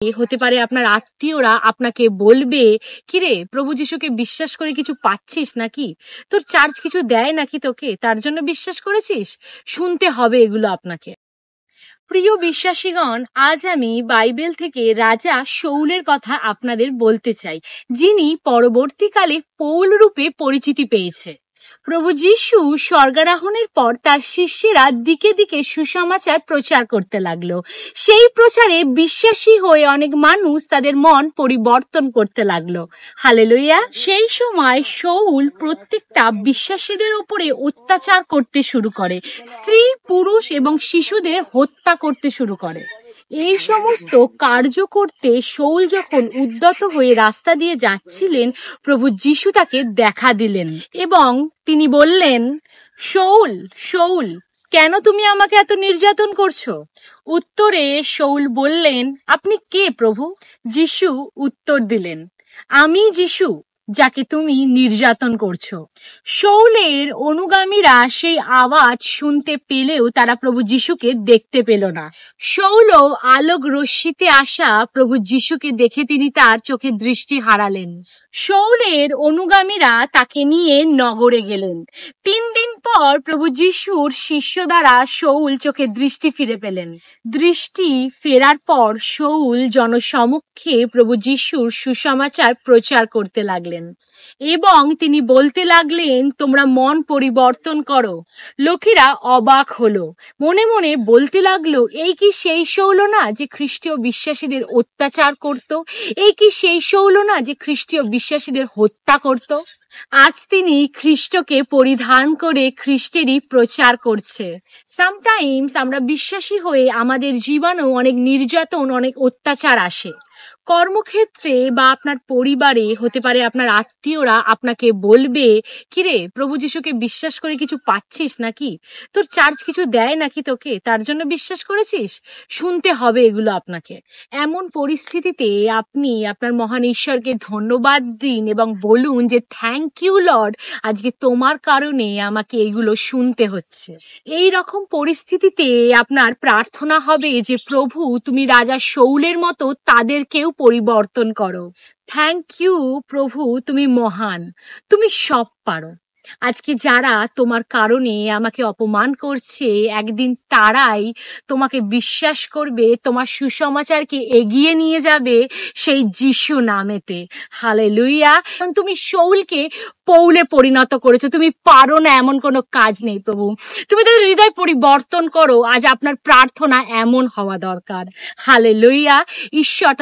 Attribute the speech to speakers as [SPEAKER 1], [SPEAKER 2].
[SPEAKER 1] হতে পারে আপনার আত্মীয়রা আপনাকে বলবে, কিরে প্রভু যিশুকে বিশ্বাস করে কিছু পাচ্ছিস নাকি? তোর চার্চ কিছু দেয় নাকি তোকে, তার জন্য বিশ্বাস করেছিস? শুনতে হবে এগুলো আপনাকে। প্রিয় বিশ্বাসীগণ, আজ আমি বাইবেল থেকে রাজা শৌলের কথা আপনাদের বলতে চাই, যিনি পরবর্তীকালে পৌল রূপে পরিচিতি পেয়েছে। প্রভু যীশু স্বর্গারোহণের পর তার শিষ্যেরা দিকে দিকে সুসমাচার প্রচার করতে লাগলো। সেই প্রচারে বিশ্বাসী হয়ে অনেক মানুষ তাদের মন পরিবর্তন করতে লাগলো। হালেলুয়া। সেই সময় শৌল প্রত্যেকটা বিশ্বাসীদের উপরে অত্যাচার করতে শুরু করে, স্ত্রী, পুরুষ এবং শিশুদের হত্যা করতে শুরু করে। এই সমস্ত কার্য করতে শৌল যখন উদ্যত হয়ে রাস্তা দিয়ে যাচ্ছিলেন, প্রভু যীশু তাকে দেখা দিলেন এবং তিনি বললেন, শৌল, শৌল, কেন তুমি আমাকে এত নির্যাতন করছো? উত্তরে শৌল বললেন, আপনি কে প্রভু? যীশু উত্তর দিলেন, আমি যীশু, যাকে তুমি নির্যাতন করছো। শৌলের অনুগামীরা সেই আওয়াজ শুনতে পেলেও তারা প্রভু যীশুকে দেখতে পেল না। শৌল আলোক রশ্মিতে আসা প্রভু যীশুকে দেখে তিনি তার চোখে দৃষ্টি হারালেন। শৌলের অনুগামীরা তাকে নিয়ে নগরে গেলেন। 3 দিন পর প্রভু যীশুর শিষ্য দ্বারা শৌল চোখে দৃষ্টি ফিরে পেলেন। দৃষ্টি ফেরার পর শৌল জনসমক্ষে প্রভু যীশুর সুসমাচার প্রচার করতে লাগলেন এবং তিনি বলতে লাগলেন, তোমরা মন পরিবর্তন করো। লোকেরা অবাক হলো, মনে মনে বলতে লাগলো, এই কি সেই শৌল না যে খ্রিস্টীয় বিশ্বাসীদের অত্যাচার করত? এই কি সেই শৌল না যে খ্রিস্টীয় বিশ্বাসীদের হত্যা করত? আজ তিনি খ্রিস্টকে পরিধান করে খ্রিস্টেরই প্রচার করছে। সামটাইমস আমরা বিশ্বাসী হয়ে আমাদের জীবনেও অনেক নির্যাতন, অনেক অত্যাচার আসে। কর্মক্ষেত্রে বা আপনার পরিবারে হতে পারে আপনার আত্মীয়রা আপনাকে বলবে, কিরে প্রভু যিশুকে বিশ্বাস করে কিছু পাচ্ছিস নাকি? তোর চার্চ কিছু দেয় নাকি তোকে, তার জন্য বিশ্বাস করেছিস? শুনতে হবে এগুলো আপনাকে। এমন পরিস্থিতিতে আপনি আপনার মহান ঈশ্বরকে ধন্যবাদ দিন এবং বলুন যে, থ্যাংক ইউ লর্ড, আজকে তোমার কারণে আমাকে এগুলো শুনতে হচ্ছে। এই রকম পরিস্থিতিতে আপনার প্রার্থনা হবে যে, প্রভু তুমি রাজা শৌলের মতো তাদেরকেও পরিবর্তন করো। থ্যাংক ইউ প্রভু, তুমি মহান, তুমি সব পারো। আজকে যারা তোমার কারণে আমাকে অপমান করছে, একদিন তারাই তোমাকে বিশ্বাস করবে, তোমার সুসমাচারকে এগিয়ে নিয়ে যাবে সেই যিশু নামেতে। হালেলুয়া। তুমি শৌলকে পৌলে পরিণত করেছো, তুমি পারো না এমন কোনো কাজ নেই প্রভু। তুমি তাদের হৃদয় পরিবর্তন করো। আজ আপনার প্রার্থনা এমন হওয়া দরকার। হালেলুয়া। ঈশ্বর